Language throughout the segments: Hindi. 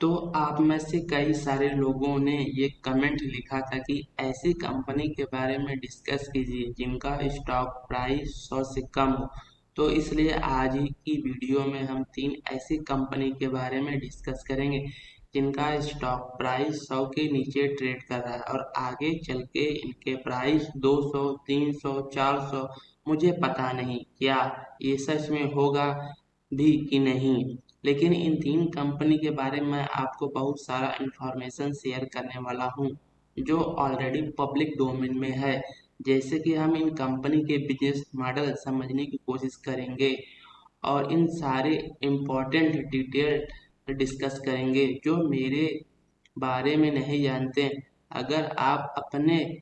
तो आप में से कई सारे लोगों ने ये कमेंट लिखा था कि ऐसी कंपनी के बारे में डिस्कस कीजिए जिनका स्टॉक प्राइस 100 से कम हो। तो इसलिए आज ही की वीडियो में हम 3 ऐसी कंपनी के बारे में डिस्कस करेंगे जिनका स्टॉक प्राइस 100 के नीचे ट्रेड कर रहा है और आगे चल के इनके प्राइस 200, 300, 400 मुझे पता नहीं क्या ये सच में होगा भी कि नहीं। लेकिन इन 3 कंपनी के बारे में मैं आपको बहुत सारा इंफॉर्मेशन शेयर करने वाला हूँ जो ऑलरेडी पब्लिक डोमेन में है। जैसे कि हम इन कंपनी के बिजनेस मॉडल समझने की कोशिश करेंगे और इन सारे इम्पोर्टेंट डिटेल डिस्कस करेंगे जो मेरे बारे में नहीं जानते। अगर आप अपने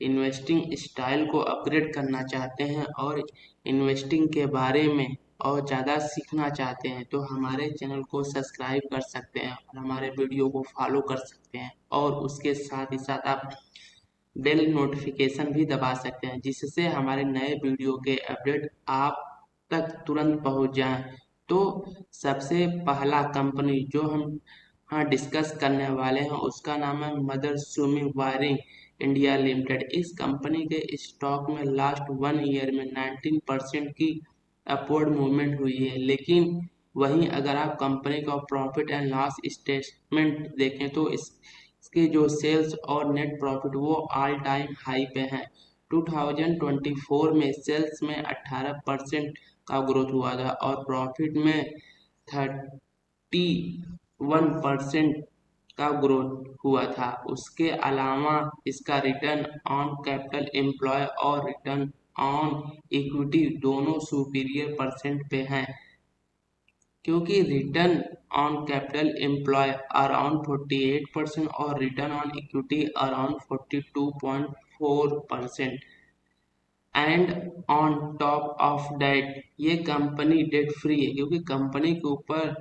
इन्वेस्टिंग स्टाइल को अपग्रेड करना चाहते हैं और इन्वेस्टिंग के बारे में और ज़्यादा सीखना चाहते हैं तो हमारे चैनल को सब्सक्राइब कर सकते हैं और हमारे वीडियो को फॉलो कर सकते हैं और उसके साथ ही साथ आप बेल नोटिफिकेशन भी दबा सकते हैं जिससे हमारे नए वीडियो के अपडेट आप तक तुरंत पहुंच जाएं। तो सबसे पहला कंपनी जो हम हाँ डिस्कस करने वाले हैं उसका नाम है Mother Sumi wiring India limited. इस कंपनी के स्टॉक में लास्ट 1 ईयर में 19% की अपवर्ड मूवमेंट हुई है। लेकिन वहीं अगर आप कंपनी का प्रॉफिट एंड लॉस स्टेटमेंट देखें तो इसके जो सेल्स और नेट प्रॉफिट वो ऑल टाइम हाई पे हैं। 2024 में सेल्स में 18% का ग्रोथ हुआ था और प्रॉफिट में 31% का ग्रोथ हुआ था। उसके अलावा इसका रिटर्न ऑन कैपिटल एम्प्लॉय और रिटर्न ऑन इक्विटी दोनों सुपीरियर परसेंट पे हैं, क्योंकि return on capital employ around 48% और return on equity around 42.4%। And on top of debt ये कंपनी डेट फ्री है क्योंकि कंपनी के ऊपर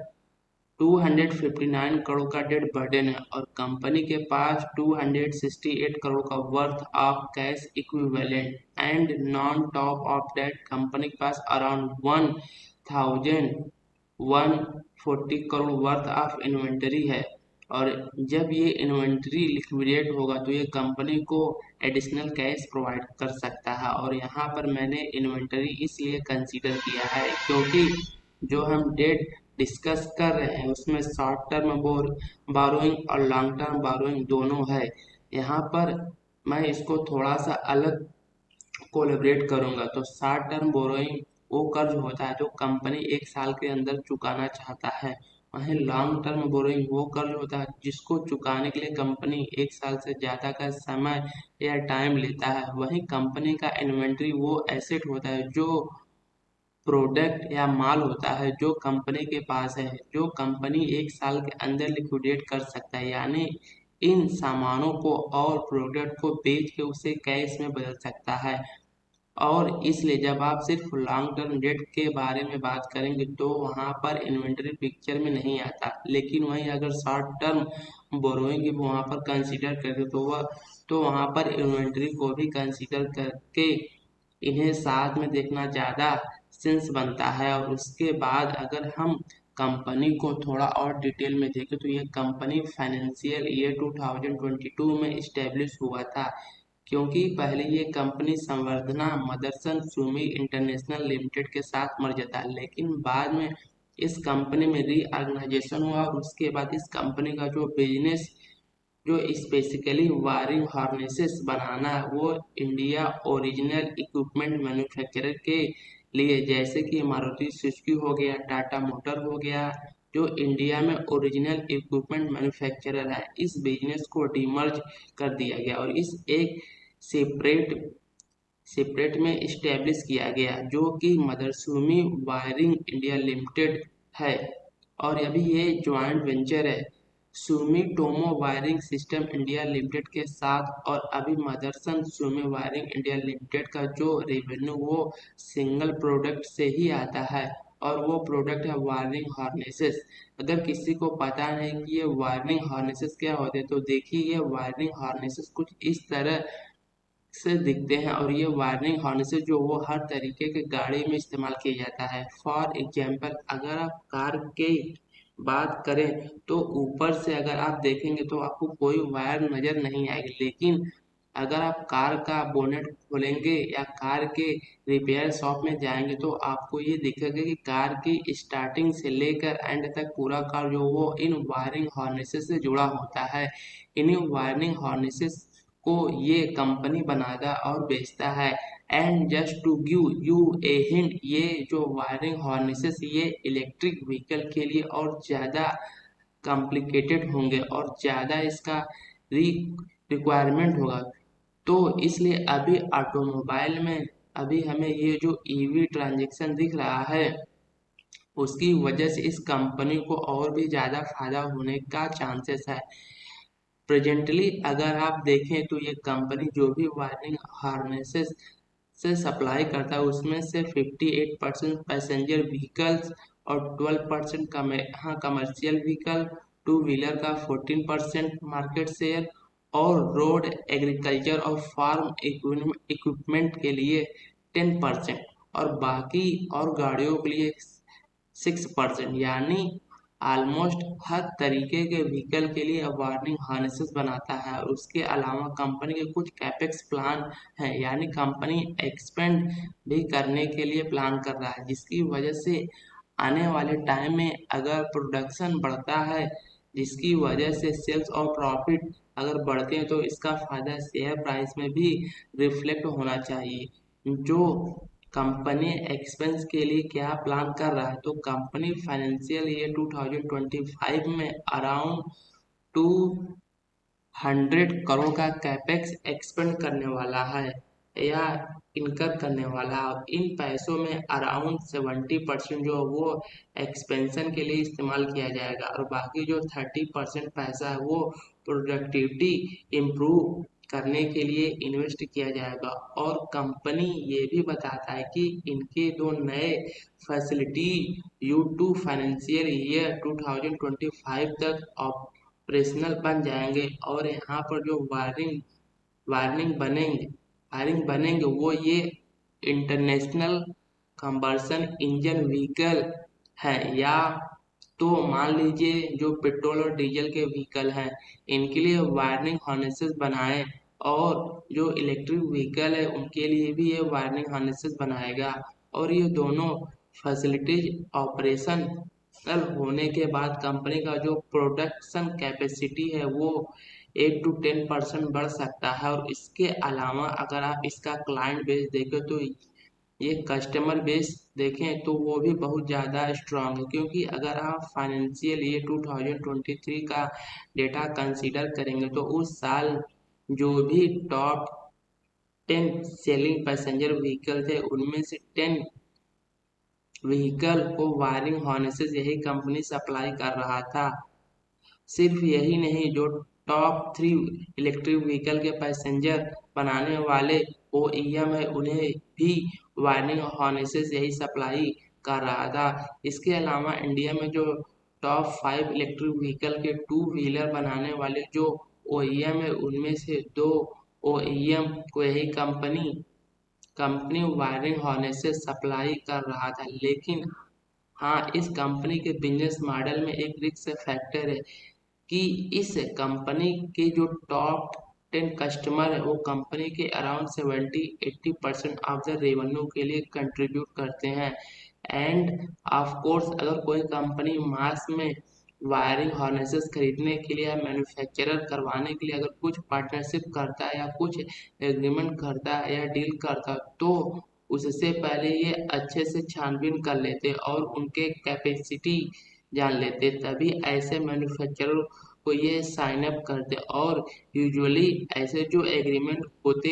259 करोड़ का डेट बर्डन है और कंपनी के पास 268 करोड़ का worth of cash equivalent and non top of debt company के पास around 1,140 crore worth of inventory है। और जब ये इन्वेंटरी लिक्विडेट होगा तो ये कंपनी को एडिशनल कैश प्रोवाइड कर सकता है। और यहाँ पर मैंने इन्वेंटरी इसलिए कंसीडर किया है क्योंकि जो हम डेट डिस्कस कर रहे हैं उसमें शॉर्ट टर्म बारोइंग और लॉन्ग टर्म बारोइंग दोनों है। यहाँ पर मैं इसको थोड़ा सा अलग कोलैबोरेट करूंगा। तो शॉर्ट टर्म बोरोइंग वो कर्ज होता है जो कंपनी 1 साल के अंदर चुकाना चाहता है। वहीं लॉन्ग टर्म बोरोइंग वो कर्ज होता है जिसको चुकाने के लिए कंपनी 1 साल से ज़्यादा का समय या टाइम लेता है। वहीं कंपनी का इन्वेंट्री वो एसेट होता है जो प्रोडक्ट या माल होता है जो कंपनी के पास है जो कंपनी 1 साल के अंदर लिक्विडेट कर सकता है, यानी इन सामानों को और प्रोडक्ट को बेच के उसे कैश में बदल सकता है। और इसलिए जब आप सिर्फ लॉन्ग टर्म डेट के बारे में बात करेंगे तो वहाँ पर इन्वेंटरी पिक्चर में नहीं आता। लेकिन वहीं अगर शॉर्ट टर्म बोरोइंग वहाँ पर कंसीडर करें तो वहाँ पर इन्वेंटरी को भी कंसीडर करके इन्हें साथ में देखना ज़्यादा सेंस बनता है। और उसके बाद अगर हम कंपनी को थोड़ा और डिटेल में देखें तो ये कंपनी फाइनेंशियल ईयर 2022 में इस्टेब्लिश हुआ था, क्योंकि पहले ये कंपनी संवर्धना मदरसन सुमी इंटरनेशनल लिमिटेड के साथ मर्ज था। लेकिन बाद में इस कंपनी में रीऑर्गेनाइजेशन हुआ और उसके बाद इस कंपनी का जो बिजनेस जो स्पेसिकली वायरिंग हार्नेसेस बनाना है वो इंडिया ओरिजिनल इक्विपमेंट मैन्युफैक्चरर के लिए, जैसे कि मारुति सुजुकी हो गया, टाटा मोटर हो गया, जो इंडिया में ओरिजिनल इक्विपमेंट मैन्युफैक्चरर है, इस बिजनेस को डीमर्ज कर दिया गया और इस एक सेपरेट सेपरेट में इस्टेब्लिश किया गया जो कि मदरसुमी वायरिंग इंडिया लिमिटेड है। और अभी ये ज्वाइंट वेंचर है Sumitomo wiring system India limited के साथ। और अभी Motherson Sumi wiring India limited का जो रेवेन्यू वो सिंगल प्रोडक्ट से ही आता है और वो प्रोडक्ट है वायरिंग हार्नेसेस। अगर किसी को पता नहीं कि ये वायरिंग हार्नेसेस क्या होते हैं तो देखिए ये वायरिंग हार्नेसेस कुछ इस तरह से दिखते हैं और ये वायरिंग हार्नेसेस जो वो हर तरीके के गाड़ी में इस्तेमाल किया जाता है। फॉर एग्जांपल अगर आप कार के बात करें तो ऊपर से अगर आप देखेंगे तो आपको कोई वायर नजर नहीं आएगी, लेकिन अगर आप कार का बोनेट खोलेंगे या कार के रिपेयर शॉप में जाएंगे तो आपको ये दिखेगा कि कार की स्टार्टिंग से लेकर एंड तक पूरा कार जो वो इन वायरिंग हार्नेसेस से जुड़ा होता है। इन्हीं वायरिंग हार्नेसेस को ये कंपनी बनाता और बेचता है। And just to give you a hint, ये जो वायरिंग हार्नेसेस ये इलेक्ट्रिक व्हीकल के लिए और ज़्यादा कॉम्प्लिकेटेड होंगे और ज़्यादा इसका रिक्वायरमेंट होगा। तो इसलिए अभी ऑटोमोबाइल में अभी हमें ये जो ईवी ट्रांजैक्शन दिख रहा है उसकी वजह से इस कंपनी को और भी ज़्यादा फायदा होने का चांसेस है। प्रेजेंटली अगर आप देखें तो ये कंपनी जो भी वायरिंग हार्नेसेस से सप्लाई करता है उसमें से 58% पैसेंजर व्हीकल्स और 12% हाँ कमर्शियल व्हीकल, टू व्हीलर का 14% मार्केट शेयर और रोड एग्रीकल्चर और फार्म इक्विपमेंट के लिए 10% और बाकी और गाड़ियों के लिए 6%, यानी ऑलमोस्ट हर तरीके के व्हीकल के लिए वार्निंग हार्नेसेस बनाता है। और उसके अलावा कंपनी के कुछ कैपेक्स प्लान हैं, यानी कंपनी एक्सपेंड भी करने के लिए प्लान कर रहा है, जिसकी वजह से आने वाले टाइम में अगर प्रोडक्शन बढ़ता है जिसकी वजह से सेल्स और प्रॉफिट अगर बढ़ते हैं तो इसका फायदा शेयर प्राइस में भी रिफ्लेक्ट होना चाहिए। जो कंपनी एक्सपेंस के लिए क्या प्लान कर रहा है, तो कंपनी फाइनेंशियल ईयर 2025 में अराउंड 200 करोड़ का कैपेक्स एक्सपेंड करने वाला है या इनकर करने वाला है। और इन पैसों में अराउंड 70% जो वो एक्सपेंशन के लिए इस्तेमाल किया जाएगा और बाकी जो 30% पैसा है वो प्रोडक्टिविटी इम्प्रूव करने के लिए इन्वेस्ट किया जाएगा। और कंपनी ये भी बताता है कि इनके दो नए फैसिलिटी U2 फाइनेंशियल ईयर 2025 तक ऑपरेशनल बन जाएंगे और यहाँ पर जो वायरिंग बनेंगे वो ये इंटरनेशनल कंबर्सन इंजन व्हीकल है, या तो मान लीजिए जो पेट्रोल और डीजल के व्हीकल हैं इनके लिए वायरिंग हार्नेसेस बनाए और जो इलेक्ट्रिक व्हीकल है उनके लिए भी ये वायरिंग हार्नेसेस बनाएगा। और ये दोनों फैसिलिटीज ऑपरेशनल होने के बाद कंपनी का जो प्रोडक्शन कैपेसिटी है वो 8 to 10% बढ़ सकता है। और इसके अलावा अगर आप इसका क्लाइंट बेस देखें तो ये कस्टमर बेस देखें तो वो भी बहुत ज़्यादा स्ट्रांग है, क्योंकि अगर आप फाइनेंशियल ईयर 2023 का डेटा कंसीडर करेंगे तो उस साल जो भी टॉप 10 सेलिंग पैसेंजर व्हीकल थे उनमें से 10 व्हीकल को वायरिंग हार्नेसेस यही कंपनी सप्लाई कर रहा था। सिर्फ यही नहीं, जो टॉप 3 इलेक्ट्रिक व्हीकल के पैसेंजर बनाने वाले OEM है उन्हें भी वायरिंग हार्नेसेस यही सप्लाई कर रहा था। इसके अलावा इंडिया में जो टॉप 5 इलेक्ट्रिक व्हीकल के टू व्हीलर बनाने वाले जो OEM है उनमें से 2 OEM को यही कंपनी वायरिंग हार्नेसेस सप्लाई कर रहा था। लेकिन हाँ, इस कंपनी के बिजनेस मॉडल में एक रिस्क फैक्टर है कि इस कंपनी के जो टॉप 10 कस्टमर है वो कंपनी के अराउंड 70-80% ऑफ द रेवेन्यू के लिए कंट्रीब्यूट करते हैं। एंड ऑफ कोर्स अगर कोई कंपनी मास में वायरिंग हार्नेसेस खरीदने के लिए या मैन्युफैक्चरर करवाने के लिए अगर कुछ पार्टनरशिप करता है या कुछ एग्रीमेंट करता है या डील करता है तो उससे पहले ये अच्छे से छानबीन कर लेते और उनके कैपेसिटी जान लेते, तभी ऐसे मैन्युफैक्चरर को ये साइन अप करते। और यूजुअली ऐसे जो एग्रीमेंट होते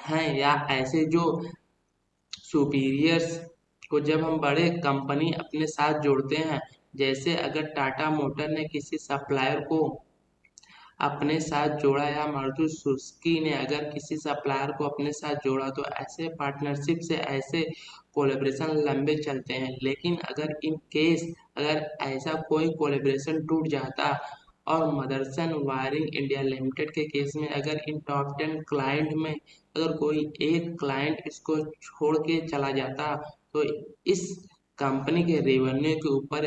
हैं या ऐसे जो सुपीरियर्स को जब हम बड़े कंपनी अपने साथ जोड़ते हैं, जैसे अगर टाटा मोटर ने किसी सप्लायर को अपने साथ जोड़ा या मारुति सुजुकी ने अगर किसी सप्लायर को अपने साथ जोड़ा तो ऐसे पार्टनरशिप से ऐसे कोलेब्रेशन लंबे चलते हैं। लेकिन अगर इन केस अगर ऐसा कोई कोलेब्रेशन टूट जाता और मदरसन वायरिंग इंडिया लिमिटेड के केस में अगर इन टॉप 10 क्लाइंट में अगर कोई एक क्लाइंट इसको छोड़ के चला जाता तो इस कंपनी के रेवेन्यू के ऊपर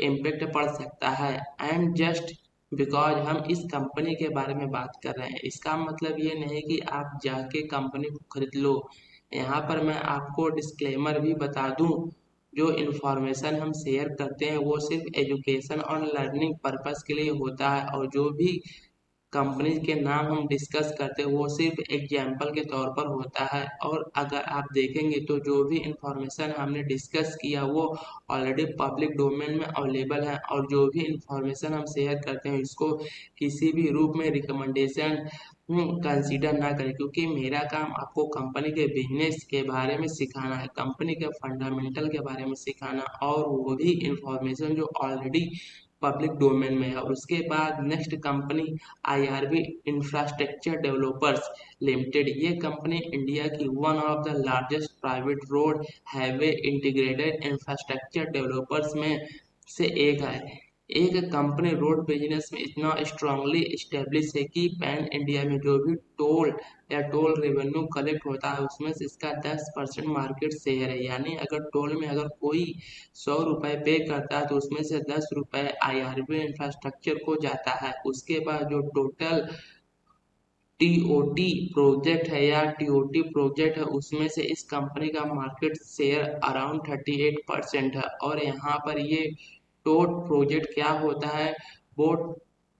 इम्पेक्ट पड़ सकता है। एंड जस्ट बिकॉज हम इस कंपनी के बारे में बात कर रहे हैं, इसका मतलब ये नहीं कि आप जाके कंपनी को खरीद लो। यहाँ पर मैं आपको डिस्क्लेमर भी बता दूं, जो इन्फॉर्मेशन हम शेयर करते हैं वो सिर्फ एजुकेशन और लर्निंग पर्पस के लिए होता है, और जो भी कंपनीज के नाम हम डिस्कस करते हैं वो सिर्फ एग्जाम्पल के तौर पर होता है। और अगर आप देखेंगे तो जो भी इंफॉर्मेशन हमने डिस्कस किया वो ऑलरेडी पब्लिक डोमेन में अवेलेबल है, और जो भी इंफॉर्मेशन हम शेयर करते हैं इसको किसी भी रूप में रिकमेंडेशन कंसीडर ना करें, क्योंकि मेरा काम आपको कंपनी के बिजनेस के बारे में सिखाना है, कंपनी के फंडामेंटल के बारे में सिखाना, और वो भी इंफॉर्मेशन जो ऑलरेडी पब्लिक डोमेन में है। और उसके बाद next company IRB infrastructure developers limited. ये कंपनी इंडिया की one of the largest private road highway integrated infrastructure developers में से एक है। एक कंपनी रोड बिजनेस में इतना स्ट्रांगली स्टेब्लिश है कि पैन इंडिया में जो भी टोल या टोल रेवेन्यू कलेक्ट होता है उसमें से इसका 10% मार्केट शेयर है। यानी अगर टोल में अगर कोई 100 रुपये पे करता है तो उसमें से 10 रुपये आईआरबी इंफ्रास्ट्रक्चर को जाता है। उसके बाद जो टोटल टीओटी प्रोजेक्ट है या टीओटी प्रोजेक्ट है उसमें से इस कंपनी का मार्केट शेयर अराउंड 38% है। और यहाँ पर ये टोट प्रोजेक्ट क्या होता है, बोट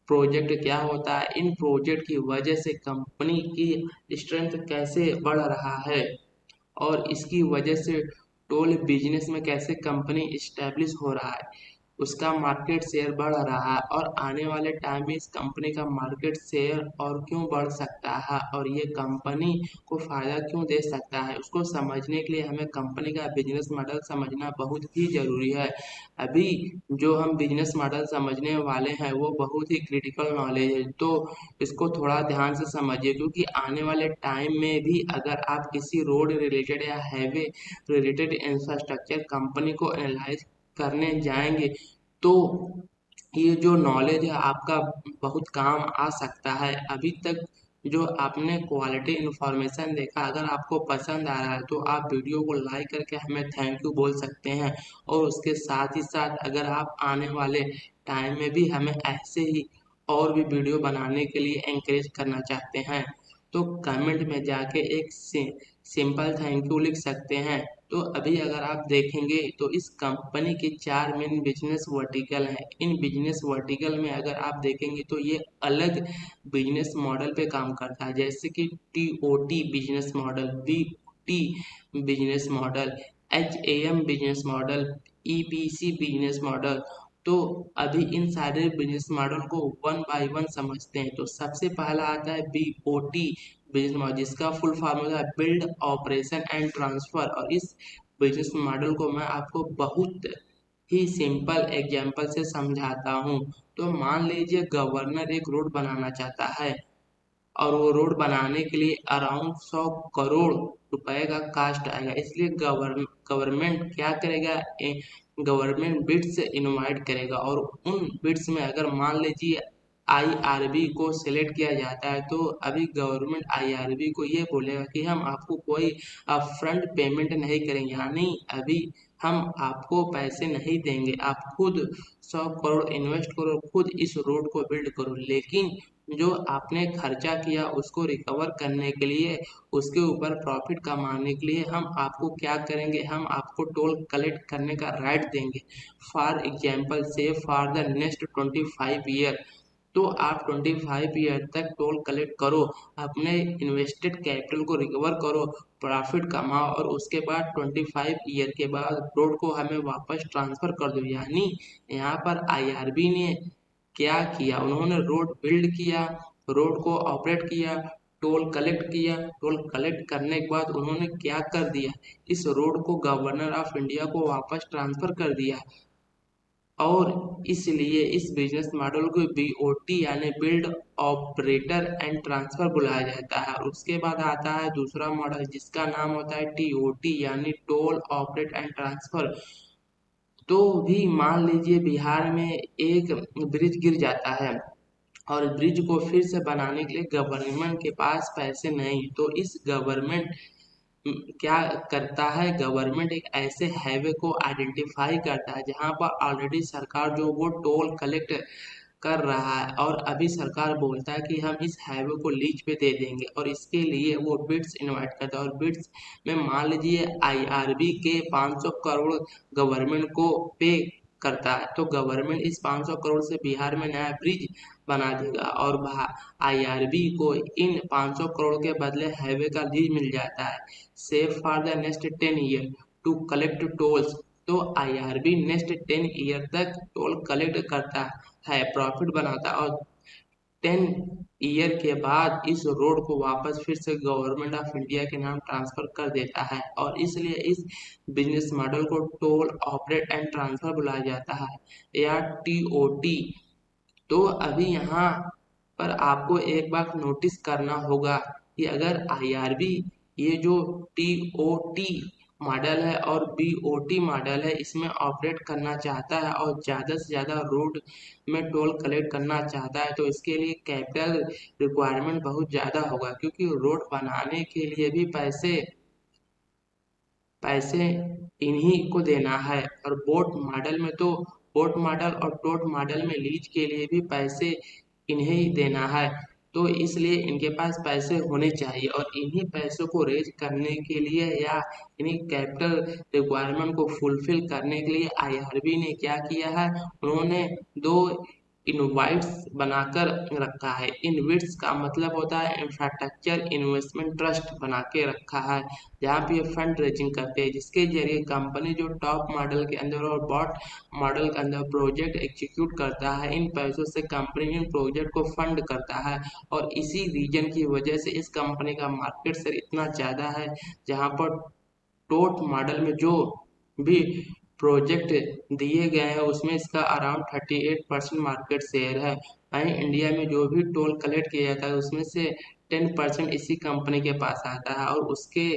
प्रोजेक्ट क्या होता है, इन प्रोजेक्ट की वजह से कंपनी की स्ट्रेंथ कैसे बढ़ रहा है और इसकी वजह से टोल बिजनेस में कैसे कंपनी इस्टेब्लिश हो रहा है, उसका मार्केट शेयर बढ़ रहा है, और आने वाले टाइम में इस कंपनी का मार्केट शेयर और क्यों बढ़ सकता है और ये कंपनी को फायदा क्यों दे सकता है, उसको समझने के लिए हमें कंपनी का बिजनेस मॉडल समझना बहुत ही जरूरी है। अभी जो हम बिजनेस मॉडल समझने वाले हैं वो बहुत ही क्रिटिकल नॉलेज है, तो इसको थोड़ा ध्यान से समझिए, क्योंकि आने वाले टाइम में भी अगर आप किसी रोड रिलेटेड या हाईवे रिलेटेड इंफ्रास्ट्रक्चर कंपनी को एनालाइज करने जाएंगे तो ये जो नॉलेज है आपका बहुत काम आ सकता है। अभी तक जो आपने क्वालिटी इन्फॉर्मेशन देखा, अगर आपको पसंद आ रहा है तो आप वीडियो को लाइक करके हमें थैंक यू बोल सकते हैं, और उसके साथ ही साथ अगर आप आने वाले टाइम में भी हमें ऐसे ही और भी वीडियो बनाने के लिए एंकरेज करना चाहते हैं तो कमेंट में जाके एक सिंपल थैंक यू लिख सकते हैं। तो अभी अगर आप देखेंगे तो इस कंपनी की 4 मेन बिजनेस वर्टिकल हैं। इन बिजनेस वर्टिकल में अगर आप देखेंगे तो ये अलग बिजनेस मॉडल पे काम करता है, जैसे कि TOT business model, BT business model, HAM business model, EPC business model. तो अभी इन सारे बिजनेस मॉडल को वन बाय वन समझते हैं। तो सबसे पहला आता है बीओटी बिजनेस मॉडल, जिसका फुल फॉर्म होता है बिल्ड ऑपरेशन एंड ट्रांसफर। और इस बिजनेस मॉडल को मैं आपको बहुत ही सिंपल एग्जांपल से समझाता हूँ। तो मान लीजिए गवर्नर एक रोड बनाना चाहता है, और वो रोड बनाने के लिए अराउंड 100 करोड़ रुपए का कास्ट आएगा। इसलिए गवर्नमेंट क्या करेगा, गवर्नमेंट बिड्स इनवाइट करेगा, और उन बिड्स में अगर मान लीजिए आईआरबी को सिलेक्ट किया जाता है तो अभी गवर्नमेंट आईआरबी को ये बोलेगा कि हम आपको कोई अपफ्रंट पेमेंट नहीं करेंगे, यानी अभी हम आपको पैसे नहीं देंगे, आप खुद 100 करोड़ इन्वेस्ट करो, खुद इस रोड को बिल्ड करो, लेकिन जो आपने खर्चा किया उसको रिकवर करने के लिए, उसके ऊपर प्रॉफिट कमाने के लिए हम आपको क्या करेंगे, हम आपको टोल कलेक्ट करने का राइट देंगे। फॉर एग्जाम्पल से फॉर द नेक्स्ट 25 ईयर, तो आप 25 ईयर तक टोल कलेक्ट करो, अपने इन्वेस्टेड कैपिटल को रिकवर करो, प्रॉफिट कमाओ, और उसके बाद 25 ईयर के बाद रोड को हमें वापस ट्रांसफर कर दो। यानी यहाँ पर आईआरबी ने क्या किया, उन्होंने रोड बिल्ड किया, रोड को ऑपरेट किया, टोल कलेक्ट किया, टोल कलेक्ट करने के बाद उन्होंने क्या कर दिया, इस रोड को गवर्नर ऑफ इंडिया को वापस ट्रांसफर कर दिया। और इसलिए इस बिजनेस मॉडल को बीओटी यानी बिल्ड ऑपरेटर एंड ट्रांसफर बुलाया जाता है। और उसके बाद आता है दूसरा मॉडल जिसका नाम होता है टीओटी यानी टोल ऑपरेट एंड ट्रांसफर। तो भी मान लीजिए बिहार में एक ब्रिज गिर जाता है, और ब्रिज को फिर से बनाने के लिए गवर्नमेंट के पास पैसे नहीं, तो इस गवर्नमेंट क्या करता है, गवर्नमेंट एक ऐसे हाईवे को आइडेंटिफाई करता है जहां पर ऑलरेडी सरकार जो वो टोल कलेक्ट कर रहा है, और अभी सरकार बोलता है कि हम इस हाईवे को लीज पे दे देंगे, और इसके लिए वो बिड्स इनवाइट करता है, और बिड्स में मान लीजिए आईआरबी के 500 करोड़ गवर्नमेंट को पे करता है, तो गवर्नमेंट इस 500 करोड़ से बिहार में नया ब्रिज बना देगा, और आईआरबी को इन 500 करोड़ के बदले हाईवे का लीज मिल जाता है, save for the next 10 year to collect tolls. तो आईआरबी नेक्स्ट 10 ईयर तक टोल कलेक्ट करता है, प्रॉफिट बनाता है, और 10 ईयर के बाद इस रोड को वापस फिर से गवर्नमेंट ऑफ इंडिया के नाम ट्रांसफर कर देता है, और इसलिए इस बिजनेस मॉडल को टोल ऑपरेट एंड ट्रांसफर बुलाया जाता है, या टीओटी। तो अभी यहाँ पर आपको एक बात नोटिस करना होगा कि अगर आईआरबी ये जो टीओटी मॉडल है और बीओटी मॉडल है इसमें ऑपरेट करना चाहता है और ज़्यादा से ज़्यादा रोड में टोल कलेक्ट करना चाहता है, तो इसके लिए कैपिटल रिक्वायरमेंट बहुत ज़्यादा होगा, क्योंकि रोड बनाने के लिए भी पैसे पैसे इन्हीं को देना है, और बोट मॉडल और टोट मॉडल में लीज के लिए भी पैसे इन्हें ही देना है, तो इसलिए इनके पास पैसे होने चाहिए, और इन्हीं पैसों को रेज करने के लिए या इन्हीं कैपिटल रिक्वायरमेंट को फुलफिल करने के लिए आईआरबी ने क्या किया है, उन्होंने दो इनवाइट्स बनाकर रखा है। इनविट्स का मतलब होता है इंफ्रास्ट्रक्चर इन्वेस्टमेंट ट्रस्ट बना के रखा है, जहाँ पे ये फंड रेजिंग करते हैं, जिसके जरिए कंपनी जो टॉप मॉडल के अंदर और बॉट मॉडल के अंदर प्रोजेक्ट एग्जीक्यूट करता है, इन पैसों से कंपनी इन प्रोजेक्ट को फंड करता है, और इसी रीजन की वजह से इस कंपनी का मार्केट शेयर इतना ज़्यादा है, जहाँ पर टोट मॉडल में जो भी प्रोजेक्ट दिए गए हैं उसमें इसका अराउंड 38% मार्केट शेयर है। वहीं इंडिया में जो भी टोल कलेक्ट किया जाता है उसमें से 10% इसी कंपनी के पास आता है, और उसके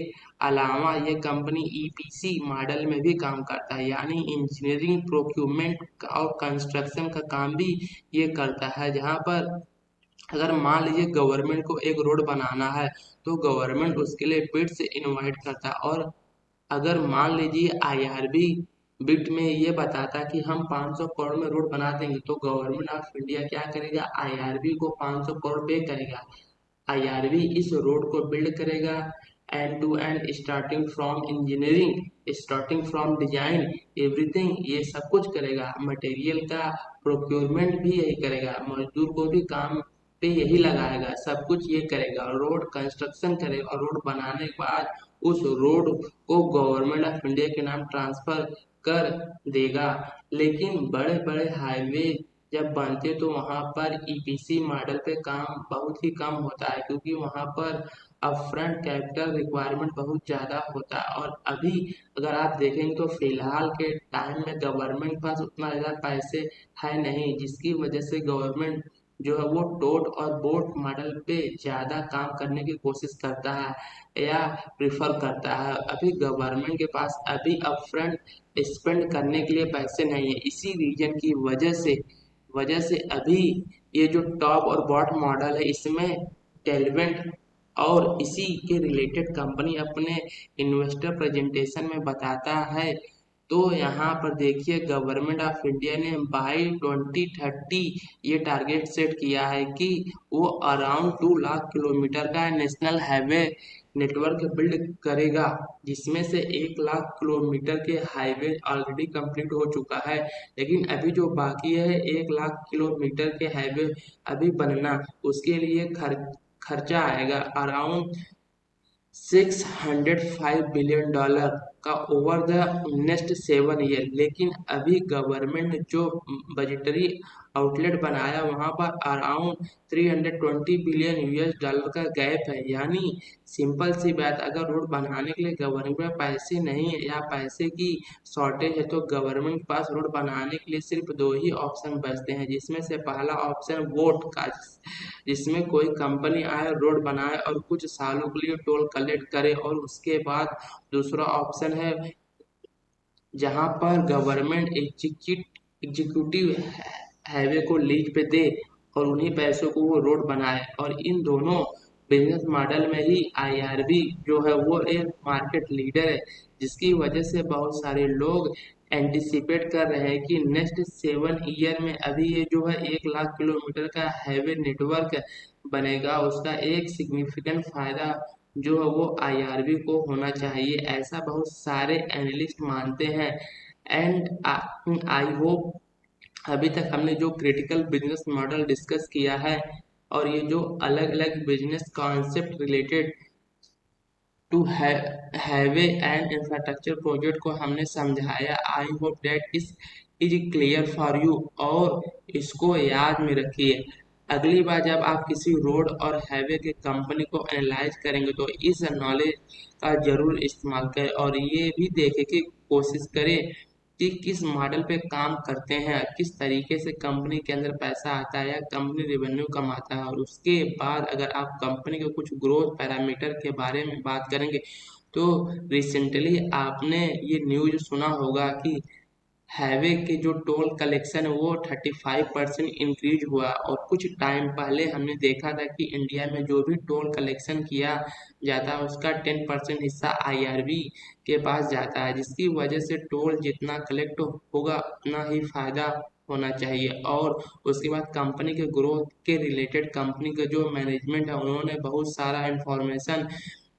अलावा ये कंपनी ईपीसी मॉडल में भी काम करता है, यानी इंजीनियरिंग प्रोक्यूरमेंट और कंस्ट्रक्शन का काम भी ये करता है, जहाँ पर अगर मान लीजिए गवर्नमेंट को एक रोड बनाना है तो गवर्नमेंट उसके लिए बिड से इनवाइट करता है, और अगर मान लीजिए आईआरबी बिट में ये बताता कि हम 500 करोड़ में रोड बना देंगे, तो गवर्नमेंट ऑफ इंडिया क्या करेगा, आईआरबी को 500 करोड़ पे करेगा, आईआरबी इस रोड को बिल्ड करेगा, end to end starting from engineering, starting from design, everything ये सब कुछ करेगा, मटेरियल का प्रोक्योरमेंट भी यही करेगा, मजदूर को भी काम पे यही लगाएगा, सब कुछ ये करेगा, रोड कंस्ट्रक्शन करेगा, और रोड बनाने के बाद उस रोड को गवर्नमेंट ऑफ इंडिया के नाम ट्रांसफर कर देगा। लेकिन बड़े बड़े हाईवे जब बनते तो वहाँ पर ईपीसी मॉडल पे काम बहुत ही कम होता है, क्योंकि वहाँ पर अपफ्रंट कैपिटल रिक्वायरमेंट बहुत ज़्यादा होता है, और अभी अगर आप देखेंगे तो फिलहाल के टाइम में गवर्नमेंट के पास उतना ज़्यादा पैसे है नहीं, जिसकी वजह से गवर्नमेंट जो है वो टोट और बोट मॉडल पे ज़्यादा काम करने की कोशिश करता है या प्रिफर करता है। अभी गवर्नमेंट के पास अभी अपफ्रंट स्पेंड करने के लिए पैसे नहीं है, इसी रीजन की वजह से अभी ये जो टॉप और बॉट मॉडल है इसमें टेलवेंट और इसी के रिलेटेड कंपनी अपने इन्वेस्टर प्रेजेंटेशन में बताता है। तो यहाँ पर देखिए गवर्नमेंट ऑफ इंडिया ने बाई 2030 ये टारगेट सेट किया है कि वो अराउंड 2 लाख किलोमीटर का नेशनल हाईवे नेटवर्क बिल्ड करेगा, जिसमें से 1 लाख किलोमीटर के हाईवे ऑलरेडी कंप्लीट हो चुका है, लेकिन अभी जो बाकी है 1 लाख किलोमीटर के हाईवे अभी बनना, उसके लिए खर्चा आएगा अराउंड $605 बिलियन का ओवर द नेक्स्ट 7 ईयर। लेकिन अभी गवर्नमेंट ने जो बजटरी आउटलेट बनाया वहां पर अराउंड $320 बिलियन का गैप है, यानी सिंपल सी बात, अगर रोड बनाने के लिए गवर्नमेंट में पैसे नहीं है या पैसे की शॉर्टेज है तो गवर्नमेंट के पास रोड बनाने के लिए सिर्फ दो ही ऑप्शन बचते हैं, जिसमें से पहला ऑप्शन वोट का, जिसमें कोई कंपनी आए रोड बनाए और कुछ सालों के लिए टोल कलेक्ट करे, और उसके बाद दूसरा ऑप्शन है जहां पर गवर्नमेंट एग्जीक्यूटिव हाईवे को लीज पे दे और उन्हीं पैसों को वो रोड बनाए, और इन दोनों बिजनेस मॉडल में ही आईआरबी जो है वो एक मार्केट लीडर है, जिसकी वजह से बहुत सारे लोग एंटिसिपेट कर रहे हैं कि नेक्स्ट 7 ईयर में अभी ये जो है 1 लाख किलोमीटर का हैवी नेटवर्क बनेगा, उसका एक सिग्निफिकेंट फायदा जो है वो आईआरबी को होना चाहिए, ऐसा बहुत सारे एनालिस्ट मानते हैं। एंड आई होप अभी तक हमने जो क्रिटिकल बिजनेस मॉडल डिस्कस किया है और ये जो अलग अलग business concept related to highway and infrastructure project को हमने समझाया, I hope that is clear for you, और इसको याद में रखिए। अगली बार जब आप किसी रोड और हाईवे के कंपनी को एनालाइज करेंगे तो इस नॉलेज का जरूर इस्तेमाल करें और ये भी देखें कि कोशिश करें कि किस मॉडल पे काम करते हैं, किस तरीके से कंपनी के अंदर पैसा आता है या कंपनी रेवेन्यू कमाता है, और उसके बाद अगर आप कंपनी के कुछ ग्रोथ पैरामीटर के बारे में बात करेंगे तो रिसेंटली आपने ये न्यूज सुना होगा कि हाईवे के जो टोल कलेक्शन है वो 35% इंक्रीज हुआ, और कुछ टाइम पहले हमने देखा था कि इंडिया में जो भी टोल कलेक्शन किया जाता है उसका 10% हिस्सा आईआरबी के पास जाता है, जिसकी वजह से टोल जितना कलेक्ट होगा उतना ही फायदा होना चाहिए। और उसके बाद कंपनी के ग्रोथ के रिलेटेड कंपनी का जो मैनेजमेंट है उन्होंने बहुत सारा इंफॉर्मेशन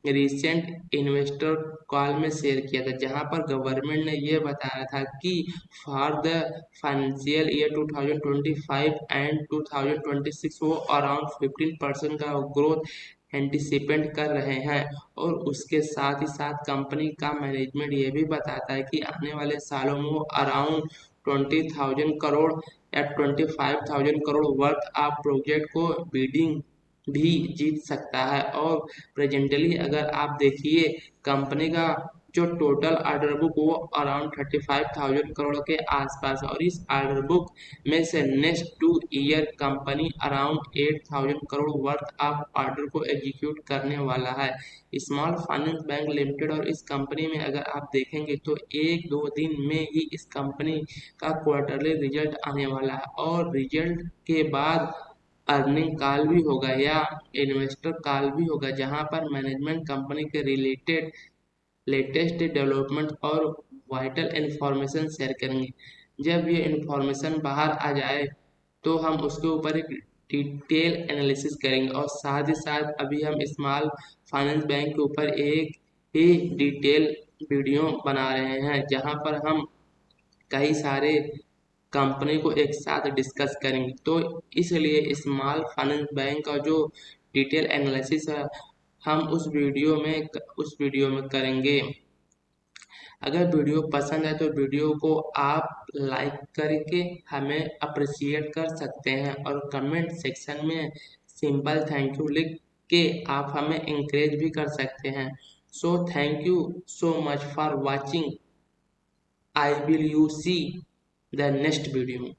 रिसेंट इन्वेस्टर कॉल में शेयर किया था, जहां पर गवर्नमेंट ने यह बताया था कि for the financial year 2025 and 2026 वो अराउंड 15% का ग्रोथ एंटिसिपेट कर रहे हैं। और उसके साथ ही साथ कंपनी का मैनेजमेंट ये भी बताता है कि आने वाले सालों में वो अराउंड 20,000 करोड़ या 25,000 करोड़ वर्थ ऑफ प्रोजेक्ट को बिडिंग भी जीत सकता है। और प्रेजेंटली अगर आप देखिए कंपनी का जो टोटल ऑर्डर बुक वो अराउंड 35,000 करोड़ के आसपास है, और इस ऑर्डर बुक में से next 2 year company around 8,000 crore worth of order को एग्जीक्यूट करने वाला है। स्मॉल फाइनेंस बैंक लिमिटेड, और इस कंपनी में अगर आप देखेंगे तो 1-2 दिन में ही इस कंपनी का क्वार्टरली रिजल्ट आने वाला है, और रिजल्ट के बाद अर्निंग कॉल भी होगा या इन्वेस्टर कॉल भी होगा, जहां पर मैनेजमेंट कंपनी के रिलेटेड लेटेस्ट डेवलपमेंट और वाइटल इंफॉर्मेशन शेयर करेंगे। जब ये इंफॉर्मेशन बाहर आ जाए तो हम उसके ऊपर एक डिटेल एनालिसिस करेंगे, और साथ ही साथ अभी हम स्मॉल फाइनेंस बैंक के ऊपर एक ही डिटेल वीडियो बना रहे हैं, जहां पर हम कई सारे कंपनी को एक साथ डिस्कस करेंगे। तो इसलिए स्मॉल फाइनेंस बैंक का जो डिटेल एनालिसिस है हम उस वीडियो में करेंगे। अगर वीडियो पसंद है तो वीडियो को आप लाइक करके हमें अप्रिशिएट कर सकते हैं, और कमेंट सेक्शन में सिंपल थैंक यू लिख के आप हमें इंकरेज भी कर सकते हैं। So thank you so much for watching. I will you see the next video.